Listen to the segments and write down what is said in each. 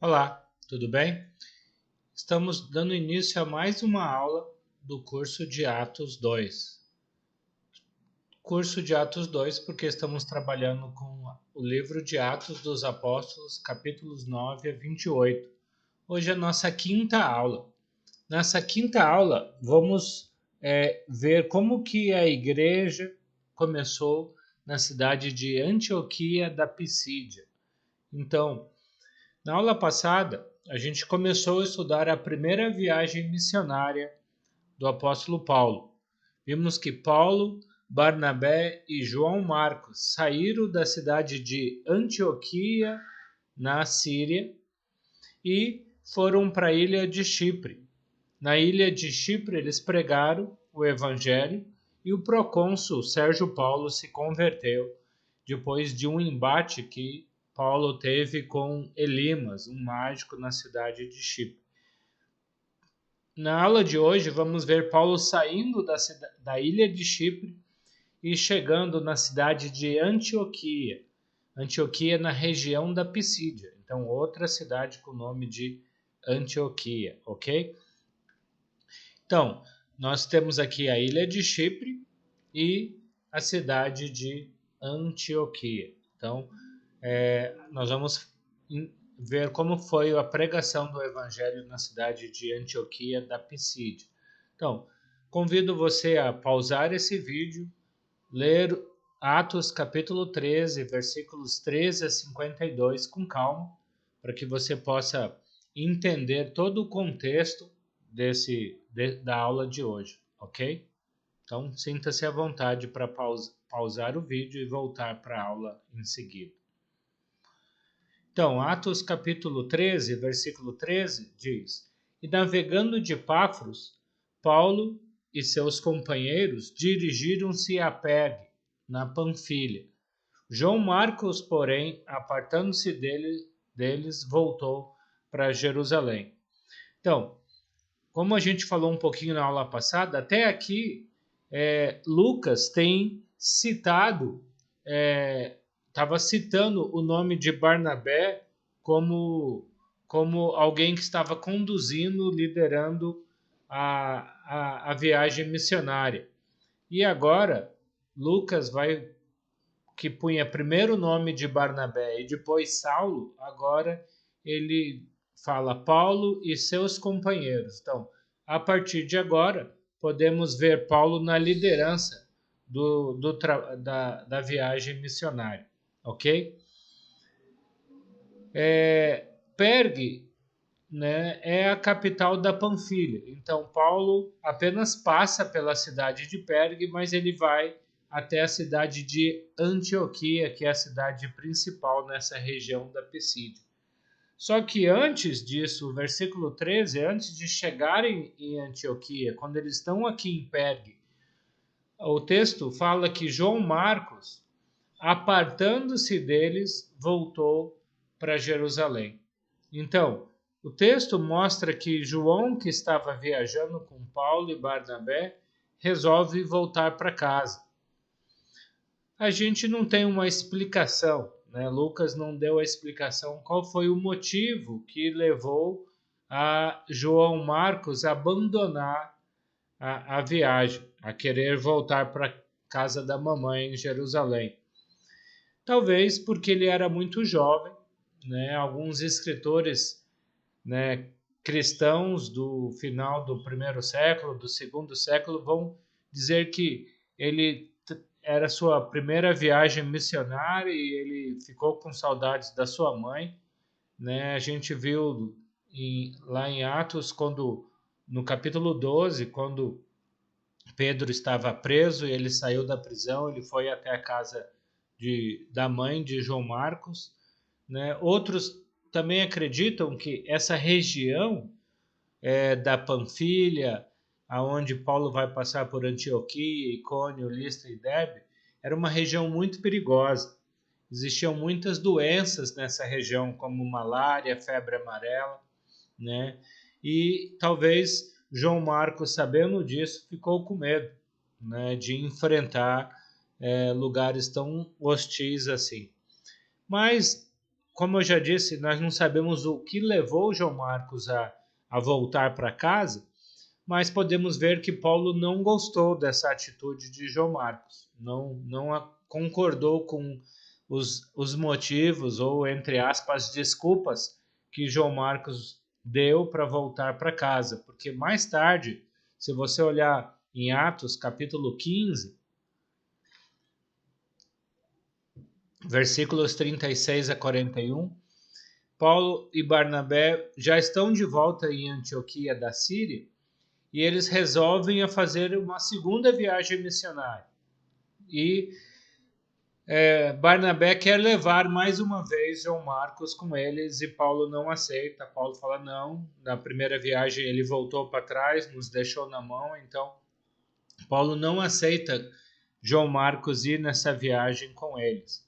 Olá, tudo bem? Estamos dando início a mais uma aula do curso de Atos 2. Curso de Atos 2 porque estamos trabalhando com o livro de Atos dos Apóstolos, capítulos 9 a 28. Hoje é a nossa quinta aula. Nessa quinta aula, vamos ver como que a igreja começou na cidade de Antioquia da Pisídia. Então, na aula passada, a gente começou a estudar a primeira viagem missionária do apóstolo Paulo. Vimos que Paulo, Barnabé e João Marcos saíram da cidade de Antioquia, na Síria, e foram para a ilha de Chipre. Na ilha de Chipre, eles pregaram o evangelho e o procônsul Sérgio Paulo se converteu depois de um embate que Paulo teve com Elimas, um mágico na cidade de Chipre. Na aula de hoje, vamos ver Paulo saindo da ilha de Chipre e chegando na cidade de Antioquia. Antioquia na região da Pisídia. Então, outra cidade com o nome de Antioquia, ok? Então, nós temos aqui a ilha de Chipre e a cidade de Antioquia. Então, nós vamos ver como foi a pregação do evangelho na cidade de Antioquia da Pisídia. Então, convido você a pausar esse vídeo, ler Atos capítulo 13, versículos 13 a 52 com calma, para que você possa entender todo o contexto da aula de hoje, ok? Então, sinta-se à vontade para pausar o vídeo e voltar para a aula em seguida. Então, Atos capítulo 13, versículo 13 diz: E navegando de Pafros, Paulo e seus companheiros dirigiram-se a Pergue, na Panfilha. João Marcos, porém, apartando-se deles, voltou para Jerusalém. Então, como a gente falou um pouquinho na aula passada, até aqui Lucas tem citado, estava citando o nome de Barnabé como alguém que estava conduzindo, liderando a viagem missionária. E agora, Lucas que punha primeiro o nome de Barnabé e depois Saulo, agora ele fala Paulo e seus companheiros. Então, a partir de agora, podemos ver Paulo na liderança da viagem missionária, ok? Pergue, né, é a capital da Panfilha. Então, Paulo apenas passa pela cidade de Pergue, mas ele vai até a cidade de Antioquia, que é a cidade principal nessa região da Pisídia. Só que antes disso, o versículo 13, antes de chegarem em Antioquia, quando eles estão aqui em Pergue, o texto fala que João Marcos, apartando-se deles, voltou para Jerusalém. Então, o texto mostra que João, que estava viajando com Paulo e Barnabé, resolve voltar para casa. A gente não tem uma explicação, né? Lucas não deu a explicação qual foi o motivo que levou a João Marcos a abandonar a viagem, a querer voltar para casa da mamãe em Jerusalém. Talvez porque ele era muito jovem, né? Alguns escritores, né, cristãos do final do primeiro século, do segundo século, vão dizer que ele era sua primeira viagem missionária e ele ficou com saudades da sua mãe, né? A gente viu lá em Atos, no capítulo 12, quando Pedro estava preso e ele saiu da prisão, ele foi até a casa da mãe de João Marcos, né? Outros também acreditam que essa região da Panfilha, aonde Paulo vai passar por Antioquia, Icônio, Listra e Derbe, era uma região muito perigosa. Existiam muitas doenças nessa região, como malária, febre amarela, né? E talvez João Marcos, sabendo disso, ficou com medo, né, de enfrentar lugares tão hostis assim. Mas como eu já disse, nós não sabemos o que levou João Marcos a voltar para casa, mas podemos ver que Paulo não gostou dessa atitude de João Marcos, não concordou com os motivos ou, entre aspas, desculpas que João Marcos deu para voltar para casa, porque mais tarde, se você olhar em Atos capítulo 15, versículos 36 a 41, Paulo e Barnabé já estão de volta em Antioquia da Síria e eles resolvem a fazer uma segunda viagem missionária. E Barnabé quer levar mais uma vez João Marcos com eles e Paulo não aceita. Paulo fala não, na primeira viagem ele voltou para trás, nos deixou na mão, então Paulo não aceita João Marcos ir nessa viagem com eles.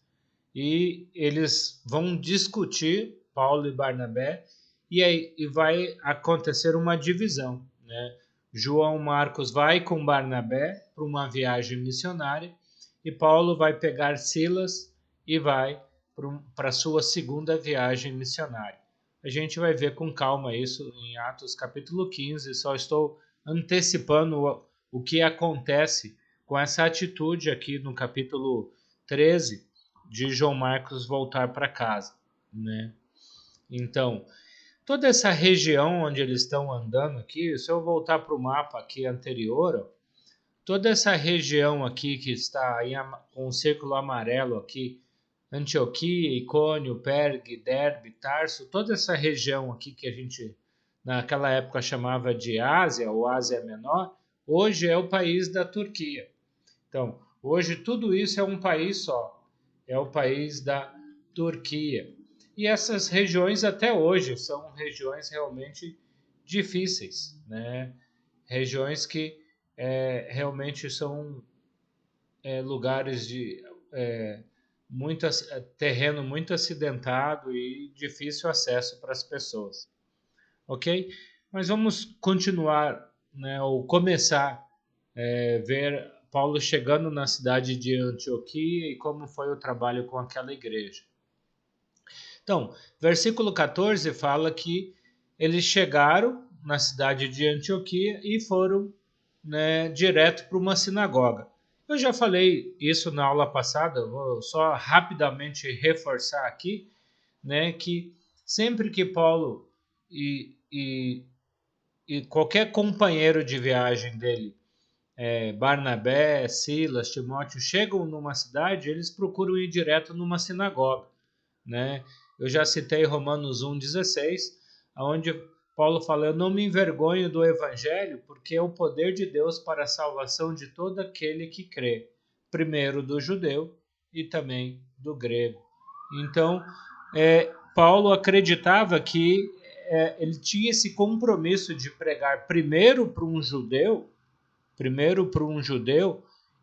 E eles vão discutir, Paulo e Barnabé, e vai acontecer uma divisão, né? João Marcos vai com Barnabé para uma viagem missionária e Paulo vai pegar Silas e vai para a sua segunda viagem missionária. A gente vai ver com calma isso em Atos capítulo 15, só estou antecipando o que acontece com essa atitude aqui no capítulo 13, de João Marcos voltar para casa, né? Então, toda essa região onde eles estão andando aqui, se eu voltar para o mapa aqui anterior, ó, toda essa região aqui que está com o círculo amarelo aqui, Antioquia, Icônio, Pergue, Derbe, Tarso, toda essa região aqui que a gente naquela época chamava de Ásia ou Ásia Menor, hoje é o país da Turquia. Então, hoje tudo isso é um país só. É o país da Turquia. E essas regiões até hoje são regiões realmente difíceis, né? Regiões que realmente são lugares de terreno muito acidentado e difícil acesso para as pessoas, ok? Mas vamos continuar, né, ou começar a ver Paulo chegando na cidade de Antioquia e como foi o trabalho com aquela igreja. Então, versículo 14 fala que eles chegaram na cidade de Antioquia e foram, né, direto para uma sinagoga. Eu já falei isso na aula passada, vou só rapidamente reforçar aqui, né, que sempre que Paulo e qualquer companheiro de viagem dele, Barnabé, Silas, Timóteo, chegam numa cidade, eles procuram ir direto numa sinagoga, né? Eu já citei Romanos 1,16, onde Paulo fala, eu não me envergonho do evangelho, porque é o poder de Deus para a salvação de todo aquele que crê, primeiro do judeu e também do grego. Então, Paulo acreditava que ele tinha esse compromisso de pregar primeiro para um judeu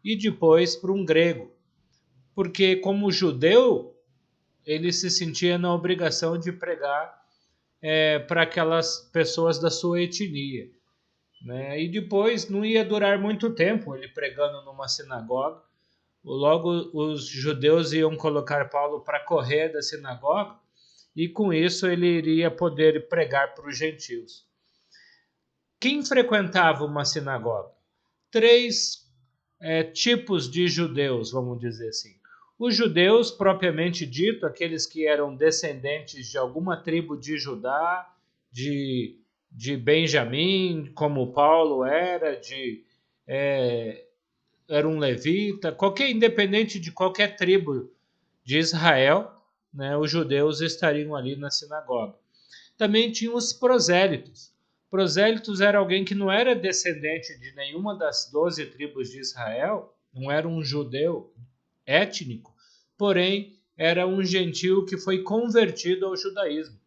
e depois para um grego. Porque como judeu, ele se sentia na obrigação de pregar para aquelas pessoas da sua etnia, né? E depois não ia durar muito tempo ele pregando numa sinagoga. Logo os judeus iam colocar Paulo para correr da sinagoga e com isso ele iria poder pregar para os gentios. Quem frequentava uma sinagoga? Três tipos de judeus, vamos dizer assim. Os judeus, propriamente dito, aqueles que eram descendentes de alguma tribo de Judá, de Benjamim, como Paulo era, era um levita, independente de qualquer tribo de Israel, né, os judeus estariam ali na sinagoga. Também tinha os prosélitos. Prosélitos era alguém que não era descendente de nenhuma das 12 tribos de Israel, não era um judeu étnico, porém era um gentio que foi convertido ao judaísmo.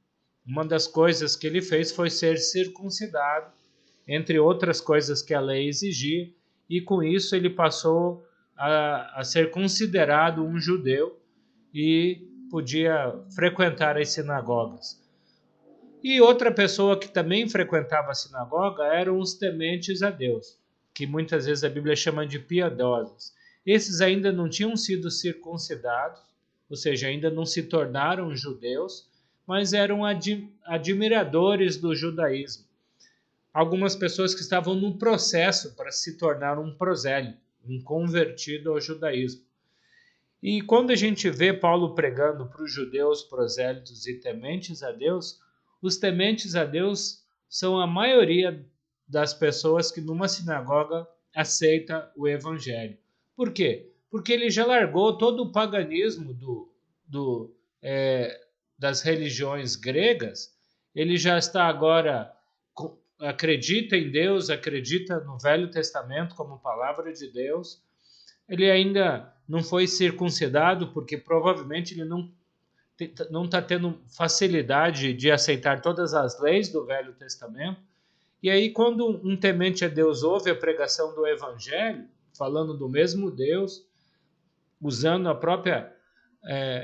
Uma das coisas que ele fez foi ser circuncidado, entre outras coisas que a lei exigia, e com isso ele passou a ser considerado um judeu e podia frequentar as sinagogas. E outra pessoa que também frequentava a sinagoga eram os tementes a Deus, que muitas vezes a Bíblia chama de piedosos. Esses ainda não tinham sido circuncidados, ou seja, ainda não se tornaram judeus, mas eram admiradores do judaísmo. Algumas pessoas que estavam no processo para se tornar um prosélito, um convertido ao judaísmo. E quando a gente vê Paulo pregando para os judeus prosélitos e tementes a Deus, os tementes a Deus são a maioria das pessoas que numa sinagoga aceita o evangelho. Por quê? Porque ele já largou todo o paganismo das religiões gregas, ele já está agora, acredita em Deus, acredita no Velho Testamento como palavra de Deus. Ele ainda não foi circuncidado porque provavelmente ele não está tendo facilidade de aceitar todas as leis do Velho Testamento. E aí, quando um temente a Deus ouve a pregação do Evangelho, falando do mesmo Deus, usando a própria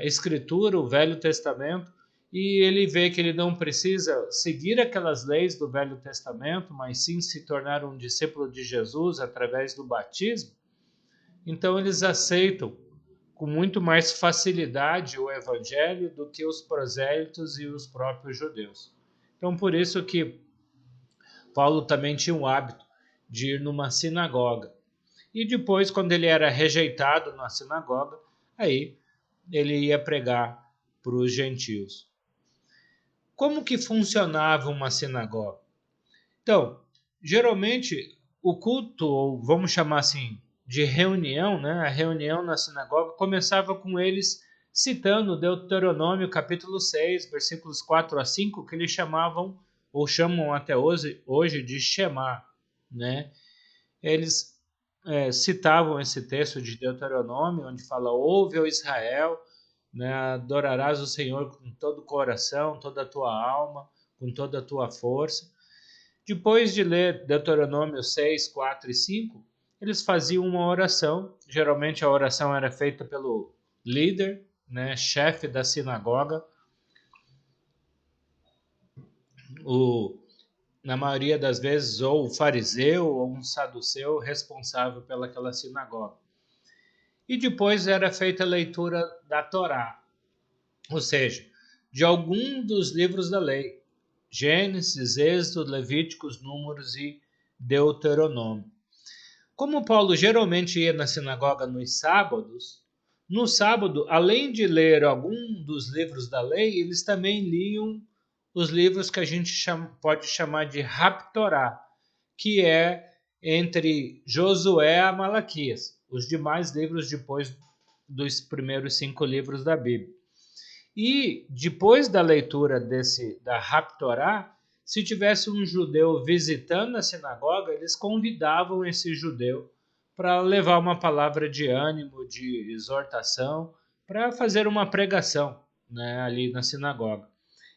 Escritura, o Velho Testamento, e ele vê que ele não precisa seguir aquelas leis do Velho Testamento, mas sim se tornar um discípulo de Jesus através do batismo, então eles aceitam com muito mais facilidade o Evangelho do que os prosélitos e os próprios judeus. Então, por isso que Paulo também tinha o hábito de ir numa sinagoga. E depois, quando ele era rejeitado na sinagoga, aí ele ia pregar para os gentios. Como que funcionava uma sinagoga? Então, geralmente, o culto, ou vamos chamar assim, de reunião, né? A reunião na sinagoga começava com eles citando Deuteronômio capítulo 6, versículos 4 a 5, que eles chamavam, ou chamam até hoje de Shema, né? Eles citavam esse texto de Deuteronômio, onde fala, ouve, ó Israel, né? Adorarás o Senhor com todo o coração, toda a tua alma, com toda a tua força. Depois de ler Deuteronômio 6, 4 e 5, eles faziam uma oração. Geralmente a oração era feita pelo líder, né, chefe da sinagoga. Na maioria das vezes, ou o fariseu ou um saduceu responsável pelaquela sinagoga. E depois era feita a leitura da Torá, ou seja, de algum dos livros da lei. Gênesis, Êxodo, Levíticos, Números e Deuteronômio. Como Paulo geralmente ia na sinagoga nos sábados, no sábado, além de ler algum dos livros da lei, eles também liam os livros que a gente pode chamar de Haftorá, que é entre Josué a Malaquias, os demais livros depois dos primeiros 5 livros da Bíblia. E depois da leitura da Haftorá, se tivesse um judeu visitando a sinagoga, eles convidavam esse judeu para levar uma palavra de ânimo, de exortação, para fazer uma pregação, né, ali na sinagoga.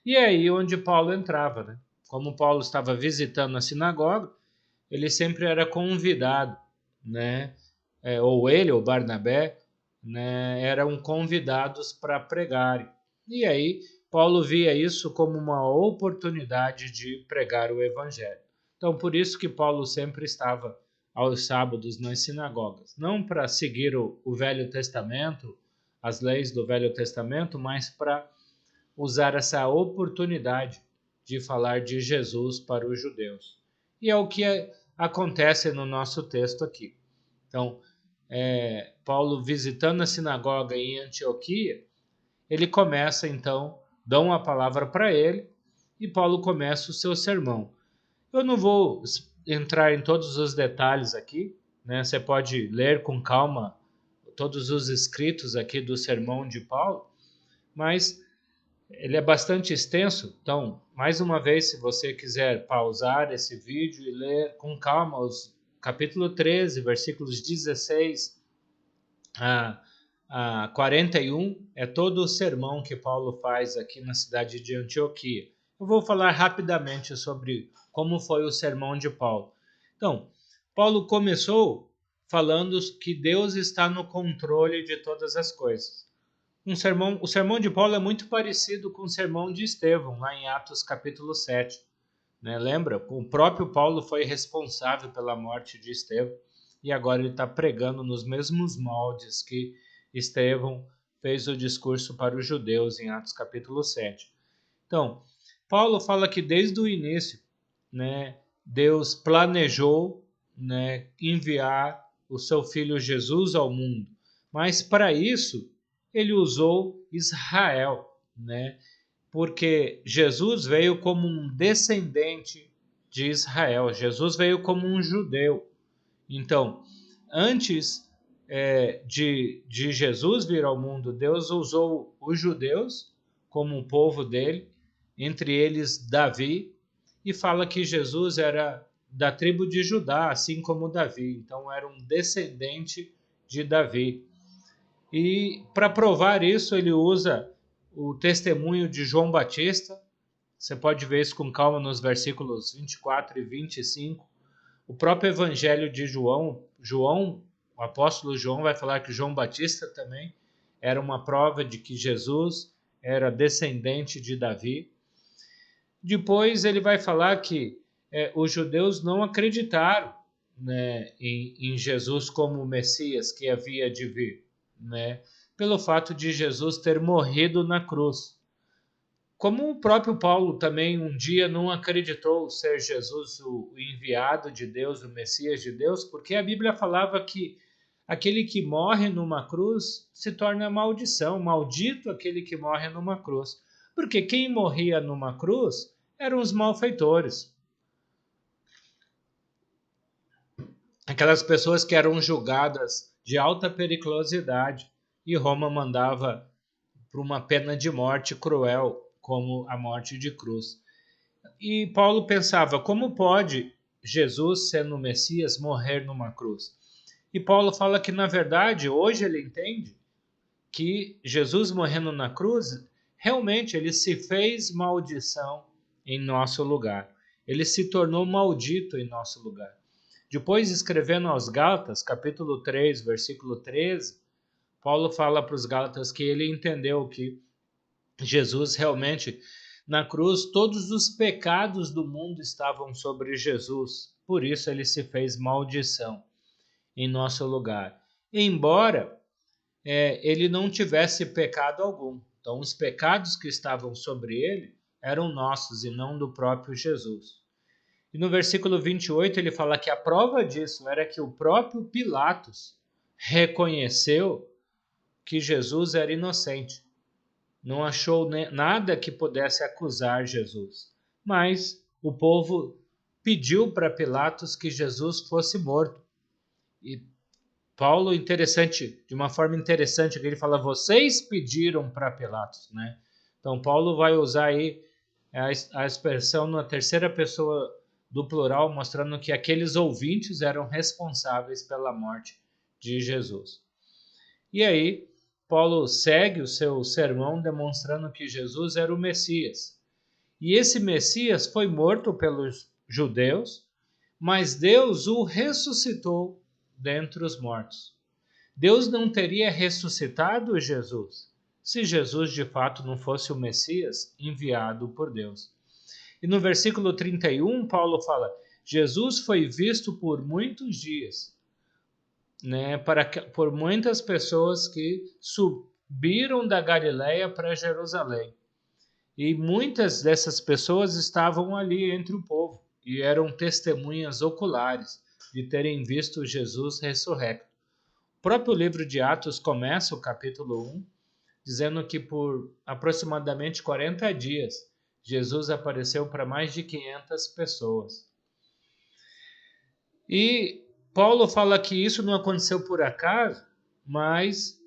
E é aí onde Paulo entrava, né? Como Paulo estava visitando a sinagoga, ele sempre era convidado, né? Ou ele, ou Barnabé, né, eram convidados para pregarem. E aí, Paulo via isso como uma oportunidade de pregar o evangelho. Então, por isso que Paulo sempre estava aos sábados nas sinagogas. Não para seguir o Velho Testamento, as leis do Velho Testamento, mas para usar essa oportunidade de falar de Jesus para os judeus. E é o que acontece no nosso texto aqui. Então, Paulo visitando a sinagoga em Antioquia, ele começa, então, dão a palavra para ele e Paulo começa o seu sermão. Eu não vou entrar em todos os detalhes aqui, né? Você pode ler com calma todos os escritos aqui do sermão de Paulo, mas ele é bastante extenso, então, mais uma vez, se você quiser pausar esse vídeo e ler com calma os capítulo 13, versículos 16 a 41, é todo o sermão que Paulo faz aqui na cidade de Antioquia. Eu vou falar rapidamente sobre como foi o sermão de Paulo. Então, Paulo começou falando que Deus está no controle de todas as coisas. O sermão de Paulo é muito parecido com o sermão de Estevão, lá em Atos capítulo 7. Né? Lembra? O próprio Paulo foi responsável pela morte de Estevão e agora ele está pregando nos mesmos moldes que Estevão fez o discurso para os judeus em Atos capítulo 7. Então, Paulo fala que desde o início, né, Deus planejou, né, enviar o seu filho Jesus ao mundo, mas para isso ele usou Israel, né, porque Jesus veio como um descendente de Israel, Jesus veio como um judeu. Então, antes de Jesus vir ao mundo, Deus usou os judeus como um povo dele, entre eles Davi, e fala que Jesus era da tribo de Judá, assim como Davi, então era um descendente de Davi. E para provar isso, ele usa o testemunho de João Batista. Você pode ver isso com calma nos versículos 24 e 25. O próprio Evangelho de João, o apóstolo João vai falar que João Batista também era uma prova de que Jesus era descendente de Davi. Depois ele vai falar que os judeus não acreditaram, né, em Jesus como o Messias que havia de vir, né, pelo fato de Jesus ter morrido na cruz. Como o próprio Paulo também um dia não acreditou ser Jesus o enviado de Deus, o Messias de Deus, porque a Bíblia falava que aquele que morre numa cruz se torna maldição, maldito aquele que morre numa cruz. Porque quem morria numa cruz eram os malfeitores. Aquelas pessoas que eram julgadas de alta periculosidade e Roma mandava para uma pena de morte cruel, como a morte de cruz. E Paulo pensava, como pode Jesus, sendo o Messias, morrer numa cruz? E Paulo fala que, na verdade, hoje ele entende que Jesus morrendo na cruz, realmente ele se fez maldição em nosso lugar. Ele se tornou maldito em nosso lugar. Depois, escrevendo aos Gálatas, capítulo 3, versículo 13, Paulo fala para os Gálatas que ele entendeu que Jesus realmente, na cruz, todos os pecados do mundo estavam sobre Jesus. Por isso ele se fez maldição em nosso lugar. Embora ele não tivesse pecado algum. Então, os pecados que estavam sobre ele eram nossos e não do próprio Jesus. E no versículo 28 ele fala que a prova disso era que o próprio Pilatos reconheceu que Jesus era inocente. Não achou nada que pudesse acusar Jesus. Mas o povo pediu para Pilatos que Jesus fosse morto. E Paulo, de uma forma interessante, que ele fala, vocês pediram para Pilatos, né? Então, Paulo vai usar aí a expressão na terceira pessoa do plural, mostrando que aqueles ouvintes eram responsáveis pela morte de Jesus. E aí, Paulo segue o seu sermão demonstrando que Jesus era o Messias. E esse Messias foi morto pelos judeus, mas Deus o ressuscitou dentre os mortos. Deus não teria ressuscitado Jesus se Jesus de fato não fosse o Messias enviado por Deus. E no versículo 31, Paulo fala: Jesus foi visto por muitos dias, né, por muitas pessoas que subiram da Galileia para Jerusalém. E muitas dessas pessoas estavam ali entre o povo e eram testemunhas oculares de terem visto Jesus ressurrecto. O próprio livro de Atos começa o capítulo 1 dizendo que por aproximadamente 40 dias Jesus apareceu para mais de 500 pessoas. E Paulo fala que isso não aconteceu por acaso, mas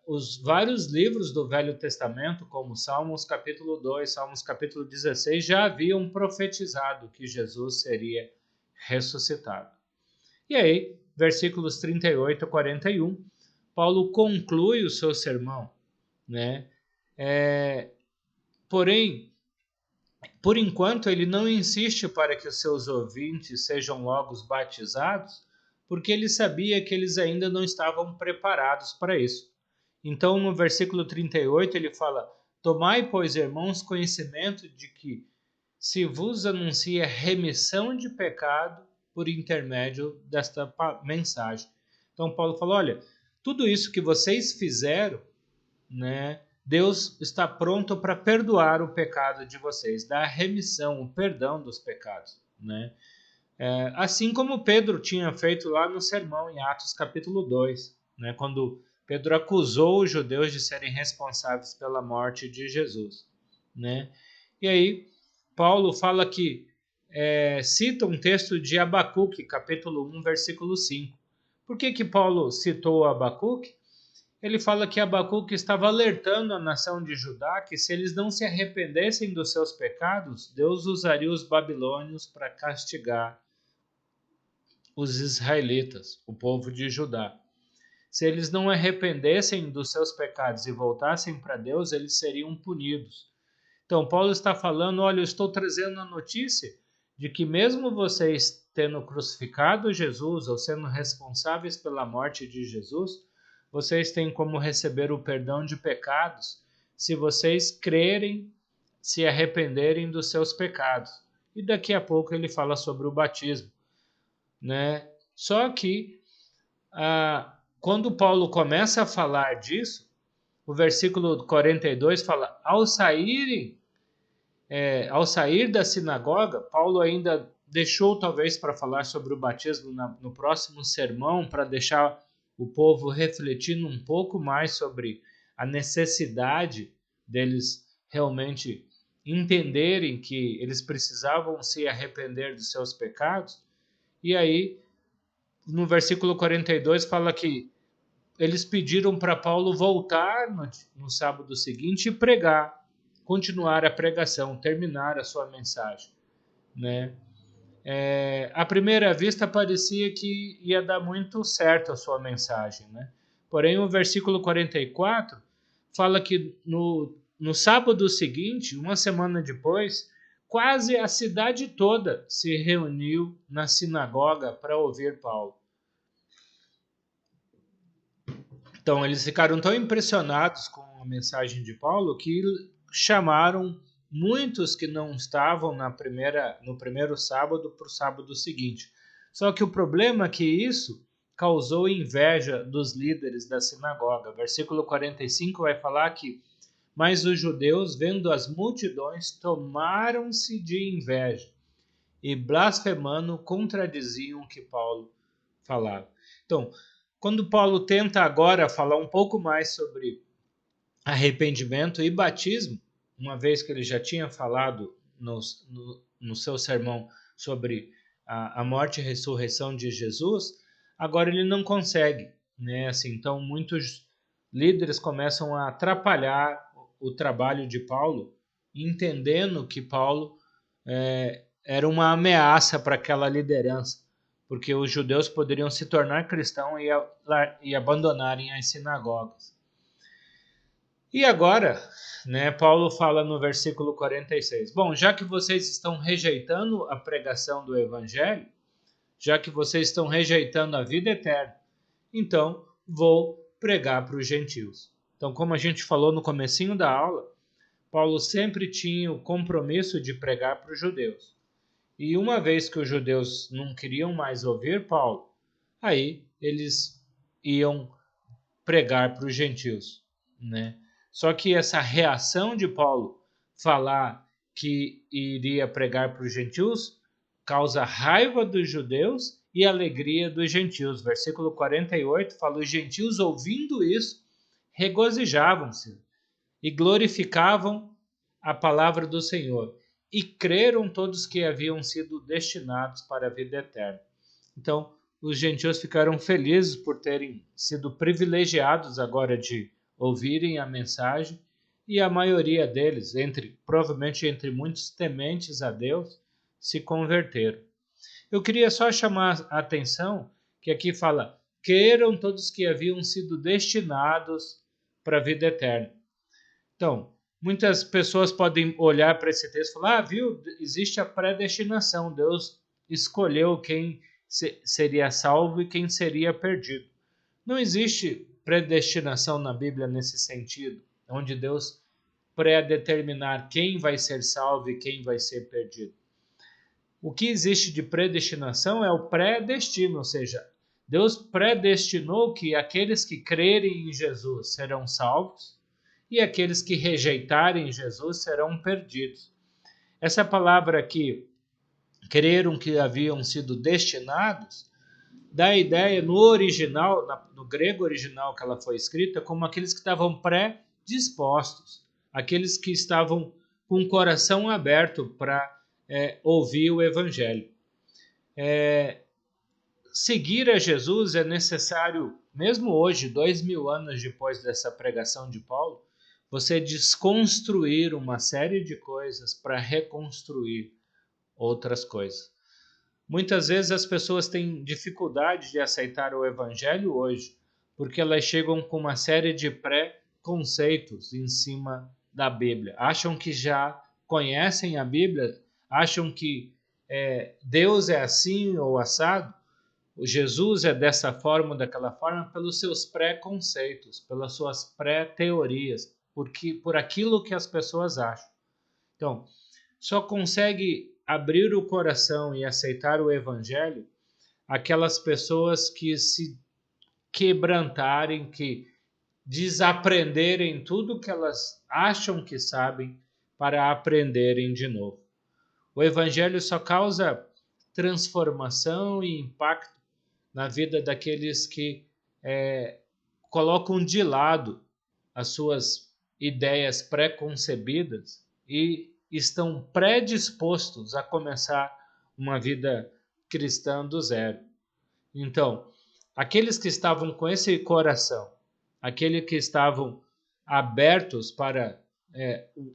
os vários livros do Velho Testamento, como Salmos capítulo 2, Salmos capítulo 16, já haviam profetizado que Jesus seria ressuscitado. E aí, versículos 38 a 41, Paulo conclui o seu sermão, né? Porém, por enquanto, ele não insiste para que os seus ouvintes sejam logo batizados, porque ele sabia que eles ainda não estavam preparados para isso. Então, no versículo 38, ele fala: Tomai, pois, irmãos, conhecimento de que se vos anuncia remissão de pecado por intermédio desta mensagem. Então, Paulo fala: olha, tudo isso que vocês fizeram né, Deus está pronto para perdoar o pecado de vocês, dar remissão, o perdão dos pecados, né? Assim como Pedro tinha feito lá no sermão em Atos capítulo 2, né, quando Pedro acusou os judeus de serem responsáveis pela morte de Jesus, né? E aí Paulo fala que cita um texto de Abacuque, capítulo 1, versículo 5. Por que Paulo citou Abacuque? Ele fala que Abacuque estava alertando a nação de Judá que se eles não se arrependessem dos seus pecados, Deus usaria os babilônios para castigar os israelitas, o povo de Judá. Se eles não arrependessem dos seus pecados e voltassem para Deus, eles seriam punidos. Então, Paulo está falando, olha, eu estou trazendo a notícia de que mesmo vocês tendo crucificado Jesus ou sendo responsáveis pela morte de Jesus, vocês têm como receber o perdão de pecados se vocês crerem, se arrependerem dos seus pecados. E daqui a pouco ele fala sobre o batismo, né? Só que quando Paulo começa a falar disso, o versículo 42 fala, ao sair da sinagoga, Paulo ainda deixou talvez para falar sobre o batismo no próximo sermão, para deixar o povo refletindo um pouco mais sobre a necessidade deles realmente entenderem que eles precisavam se arrepender dos seus pecados. E aí, no versículo 42, fala que eles pediram para Paulo voltar no sábado seguinte e pregar, continuar a pregação, terminar a sua mensagem, né? À primeira vista parecia que ia dar muito certo a sua mensagem, né? Porém, o versículo 44 fala que no sábado seguinte, uma semana depois, quase a cidade toda se reuniu na sinagoga para ouvir Paulo. Então, eles ficaram tão impressionados com a mensagem de Paulo que chamaram muitos que não estavam no primeiro sábado para o sábado seguinte. Só que o problema é que isso causou inveja dos líderes da sinagoga. Versículo 45 vai falar que, mas os judeus, vendo as multidões, tomaram-se de inveja e, blasfemando, contradiziam o que Paulo falava. Então, quando Paulo tenta agora falar um pouco mais sobre arrependimento e batismo, uma vez que ele já tinha falado no seu sermão sobre a morte e ressurreição de Jesus, agora ele não consegue, né? Assim, então, muitos líderes começam a atrapalhar o trabalho de Paulo, entendendo que Paulo era uma ameaça para aquela liderança, porque os judeus poderiam se tornar cristãos e abandonarem as sinagogas. E agora, né, Paulo fala no versículo 46, bom, já que vocês estão rejeitando a pregação do evangelho, já que vocês estão rejeitando a vida eterna, então vou pregar para os gentios. Então, como a gente falou no comecinho da aula, Paulo sempre tinha o compromisso de pregar para os judeus. E uma vez que os judeus não queriam mais ouvir Paulo, aí eles iam pregar para os gentios, né? Só que essa reação de Paulo falar que iria pregar para os gentios causa raiva dos judeus e alegria dos gentios. Versículo 48 fala, os gentios ouvindo isso regozijavam-se e glorificavam a palavra do Senhor. E creram todos que haviam sido destinados para a vida eterna. Então, os gentios ficaram felizes por terem sido privilegiados agora de ouvirem a mensagem, e a maioria deles, provavelmente entre muitos tementes a Deus, se converteram. Eu queria só chamar a atenção que aqui fala, creram todos que haviam sido destinados para a vida eterna. Então, muitas pessoas podem olhar para esse texto e falar, viu, existe a predestinação, Deus escolheu quem seria salvo e quem seria perdido. Não existe predestinação na Bíblia nesse sentido, onde Deus predeterminar quem vai ser salvo e quem vai ser perdido. O que existe de predestinação é o pré-destino, ou seja, Deus predestinou que aqueles que crerem em Jesus serão salvos e aqueles que rejeitarem Jesus serão perdidos. Essa palavra aqui, creram que haviam sido destinados, dá a ideia no original, no grego original que ela foi escrita, como aqueles que estavam predispostos, aqueles que estavam com o coração aberto para ouvir o evangelho. Seguir a Jesus é necessário, mesmo hoje, 2000 anos depois dessa pregação de Paulo, você desconstruir uma série de coisas para reconstruir outras coisas. Muitas vezes as pessoas têm dificuldade de aceitar o evangelho hoje, porque elas chegam com uma série de preconceitos em cima da Bíblia. Acham que já conhecem a Bíblia, acham que Deus é assim ou assado, o Jesus é dessa forma ou daquela forma, pelos seus preconceitos, pelas suas pré-teorias, por aquilo que as pessoas acham. Então, só consegue abrir o coração e aceitar o evangelho aquelas pessoas que se quebrantarem, que desaprenderem tudo que elas acham que sabem para aprenderem de novo. O evangelho só causa transformação e impacto na vida daqueles que colocam de lado as suas ideias pré-concebidas e estão predispostos a começar uma vida cristã do zero. Então, aqueles que estavam com esse coração, aqueles que estavam abertos para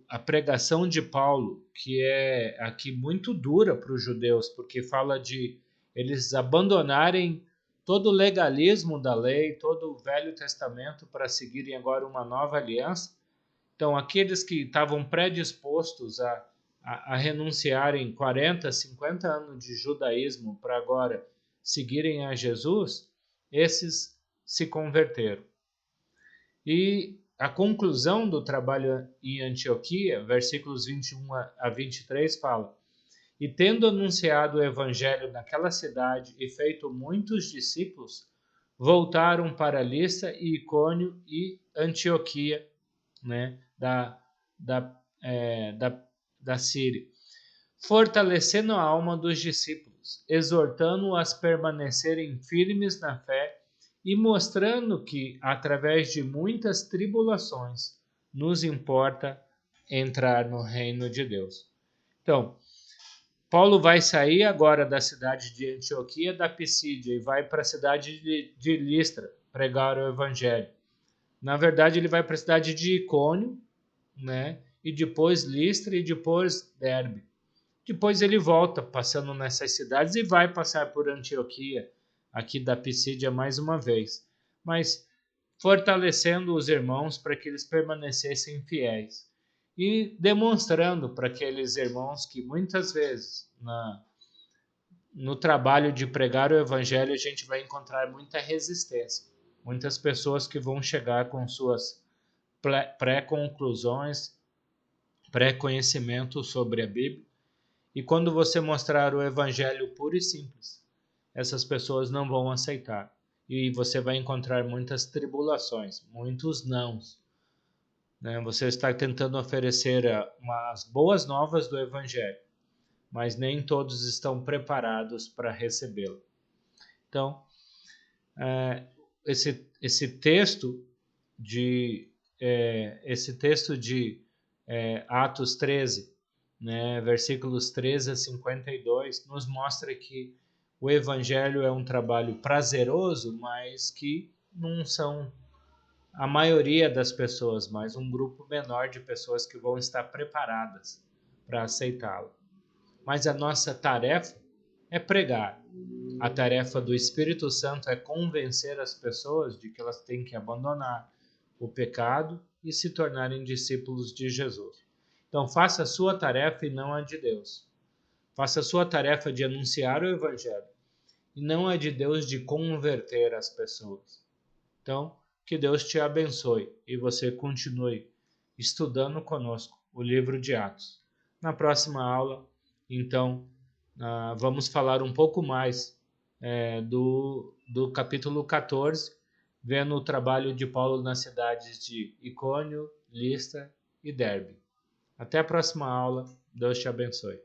a pregação de Paulo, que é aqui muito dura para os judeus, porque fala de eles abandonarem todo o legalismo da lei, todo o Velho Testamento para seguirem agora uma nova aliança. Então, aqueles que estavam predispostos a renunciarem 40, 50 anos de judaísmo para agora seguirem a Jesus, esses se converteram. E a conclusão do trabalho em Antioquia, versículos 21 a 23, fala: E tendo anunciado o evangelho naquela cidade e feito muitos discípulos, voltaram para Listra e Icônio e Antioquia, né, da Síria, fortalecendo a alma dos discípulos, exortando-os a permanecerem firmes na fé e mostrando que, através de muitas tribulações, nos importa entrar no reino de Deus. Então, Paulo vai sair agora da cidade de Antioquia da Pisídia e vai para a cidade de Listra pregar o evangelho. Na verdade, ele vai para a cidade de Icônio, né? E depois Listra e depois Derbe. Depois ele volta passando nessas cidades e vai passar por Antioquia, aqui da Pisídia mais uma vez, mas fortalecendo os irmãos para que eles permanecessem fiéis e demonstrando para aqueles irmãos que muitas vezes no trabalho de pregar o evangelho a gente vai encontrar muita resistência, muitas pessoas que vão chegar com suas pré-conclusões, pré-conhecimento sobre a Bíblia, e quando você mostrar o evangelho puro e simples, essas pessoas não vão aceitar. E você vai encontrar muitas tribulações, muitos nãos. Né? Você está tentando oferecer umas boas novas do evangelho, mas nem todos estão preparados para recebê-lo. Então, esse texto de Atos 13, né, versículos 13 a 52, nos mostra que o evangelho é um trabalho prazeroso, mas que não são a maioria das pessoas, mas um grupo menor de pessoas que vão estar preparadas para aceitá-lo. Mas a nossa tarefa é pregar. A tarefa do Espírito Santo é convencer as pessoas de que elas têm que abandonar o pecado e se tornarem discípulos de Jesus. Então, faça a sua tarefa e não a de Deus. Faça a sua tarefa de anunciar o Evangelho e não a de Deus de converter as pessoas. Então, que Deus te abençoe e você continue estudando conosco o livro de Atos. Na próxima aula, então, vamos falar um pouco mais do capítulo 14, vendo o trabalho de Paulo nas cidades de Icônio, Listra e Derbe. Até a próxima aula. Deus te abençoe.